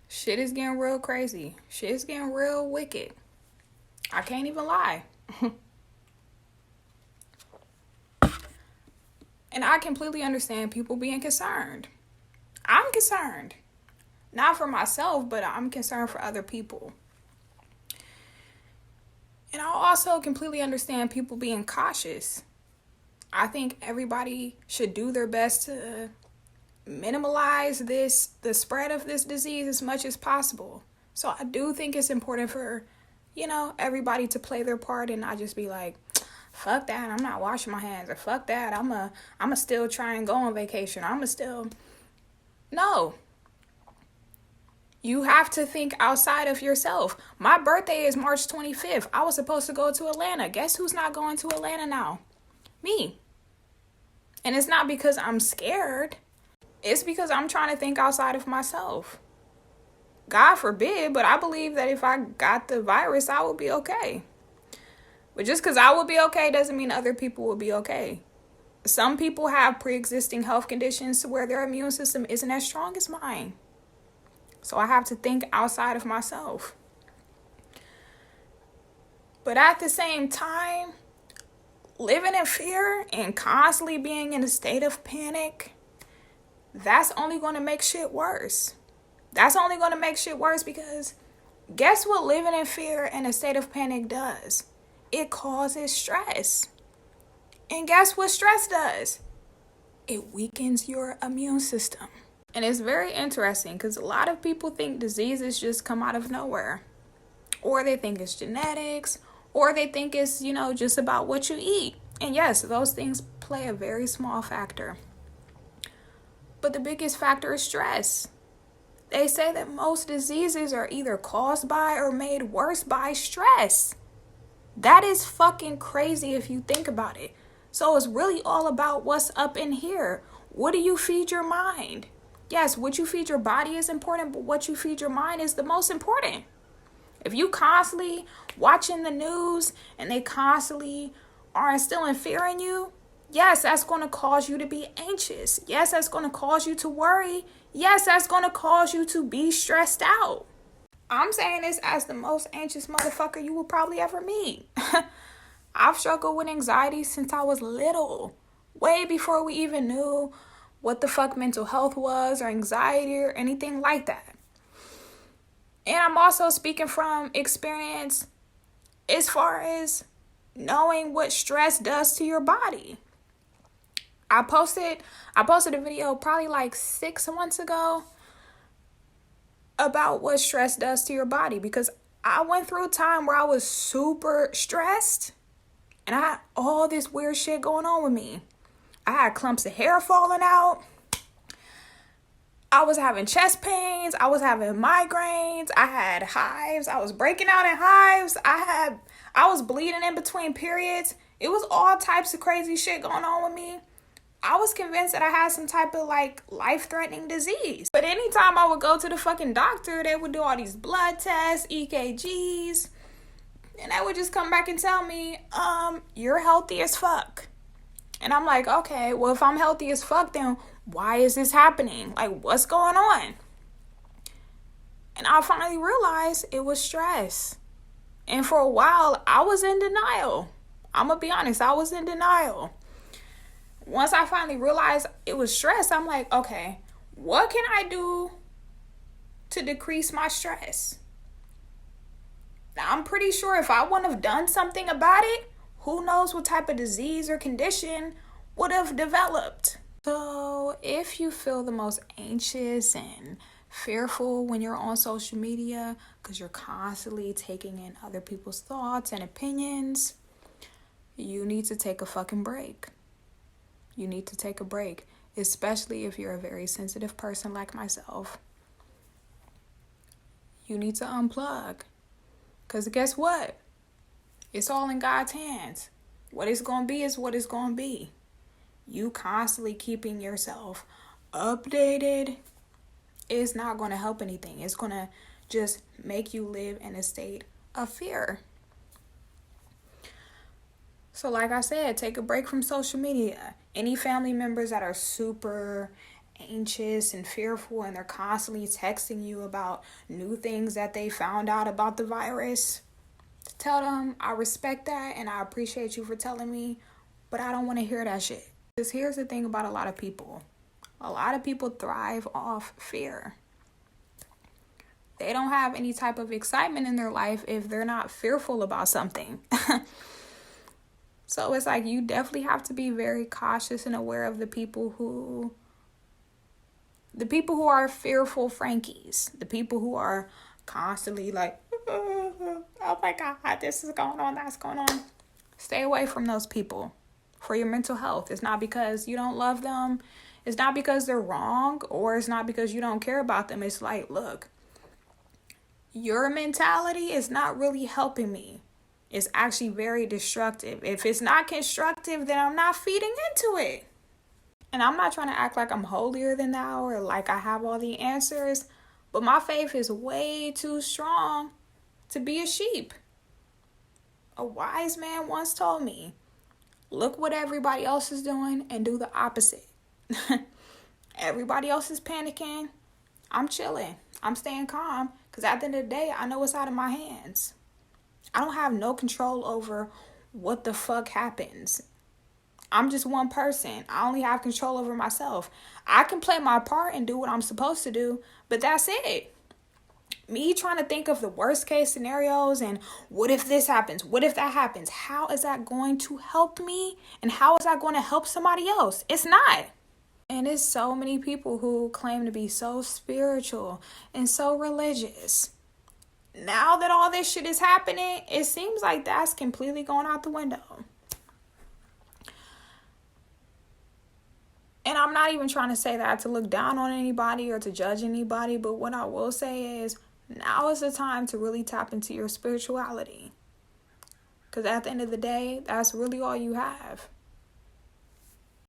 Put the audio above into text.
Shit is getting real crazy. Shit is getting real wicked. I can't even lie. And I completely understand people being concerned. I'm concerned. Not for myself, but I'm concerned for other people. And I also completely understand people being cautious. I think everybody should do their best to minimize the spread of this disease as much as possible. So I do think it's important for, everybody to play their part and not just be like, fuck that, I'm not washing my hands, or fuck that, I'ma still try and go on vacation. No. You have to think outside of yourself. My birthday is March 25th. I was supposed to go to Atlanta. Guess who's not going to Atlanta now? Me. And it's not because I'm scared. It's because I'm trying to think outside of myself. God forbid, but I believe that if I got the virus, I would be okay. But just because I would be okay doesn't mean other people will be okay. Some people have pre-existing health conditions where their immune system isn't as strong as mine. So I have to think outside of myself. But at the same time, living in fear and constantly being in a state of panic, that's only going to make shit worse. That's only going to make shit worse because guess what living in fear and a state of panic does? It causes stress. And guess what stress does? It weakens your immune system. And it's very interesting because a lot of people think diseases just come out of nowhere. Or they think it's genetics. Or they think it's, just about what you eat. And yes, those things play a very small factor. But the biggest factor is stress. They say that most diseases are either caused by or made worse by stress. That is fucking crazy if you think about it. So it's really all about what's up in here. What do you feed your mind? Yes, what you feed your body is important, but what you feed your mind is the most important. If you constantly watching the news and they constantly are instilling fear in you, yes, that's going to cause you to be anxious. Yes, that's going to cause you to worry. Yes, that's going to cause you to be stressed out. I'm saying this as the most anxious motherfucker you will probably ever meet. I've struggled with anxiety since I was little. Way before we even knew what the fuck mental health was or anxiety or anything like that. And I'm also speaking from experience as far as knowing what stress does to your body. I posted a video probably like 6 months ago about what stress does to your body because I went through a time where I was super stressed and I had all this weird shit going on with me. I had clumps of hair falling out. I was having chest pains. I was having migraines. I had hives. I was breaking out in hives. I was bleeding in between periods. It was all types of crazy shit going on with me. I was convinced that I had some type of life-threatening disease. But anytime I would go to the fucking doctor, they would do all these blood tests, EKGs, and they would just come back and tell me, you're healthy as fuck. And I'm like, okay, well, if I'm healthy as fuck, then why is this happening? What's going on? And I finally realized it was stress. And for a while, I was in denial. I'm going to be honest, I was in denial. Once I finally realized it was stress, I'm like, okay, what can I do to decrease my stress? Now, I'm pretty sure if I wouldn't have done something about it, who knows what type of disease or condition would have developed. So if you feel the most anxious and fearful when you're on social media because you're constantly taking in other people's thoughts and opinions, you need to take a fucking break. You need to take a break, especially if you're a very sensitive person like myself. You need to unplug. Because guess what? It's all in God's hands. What it's going to be is what it's going to be. You constantly keeping yourself updated is not going to help anything. It's going to just make you live in a state of fear. So like I said, take a break from social media. Any family members that are super anxious and fearful and they're constantly texting you about new things that they found out about the virus, tell them I respect that and I appreciate you for telling me, but I don't want to hear that shit. Because here's the thing about a lot of people. A lot of people thrive off fear. They don't have any type of excitement in their life if they're not fearful about something. So it's like you definitely have to be very cautious and aware of the people who are fearful Frankies, the people who are constantly like, oh my God, this is going on, that's going on. Stay away from those people for your mental health. It's not because you don't love them. It's not because they're wrong, or it's not because you don't care about them. It's like, look, your mentality is not really helping me. It's actually very destructive. If it's not constructive, then I'm not feeding into it. And I'm not trying to act like I'm holier than thou or like I have all the answers, but my faith is way too strong to be a sheep. A wise man once told me, look what everybody else is doing and do the opposite. Everybody else is panicking. I'm chilling. I'm staying calm because at the end of the day, I know it's out of my hands. I don't have no control over what the fuck happens. I'm just one person. I only have control over myself. I can play my part and do what I'm supposed to do, but that's it. Me trying to think of the worst case scenarios and what if this happens? What if that happens? How is that going to help me? And how is that going to help somebody else? It's not. And it's so many people who claim to be so spiritual and so religious. Now that all this shit is happening, it seems like that's completely going out the window. And I'm not even trying to say that to look down on anybody or to judge anybody, but what I will say is now is the time to really tap into your spirituality. Because at the end of the day, that's really all you have.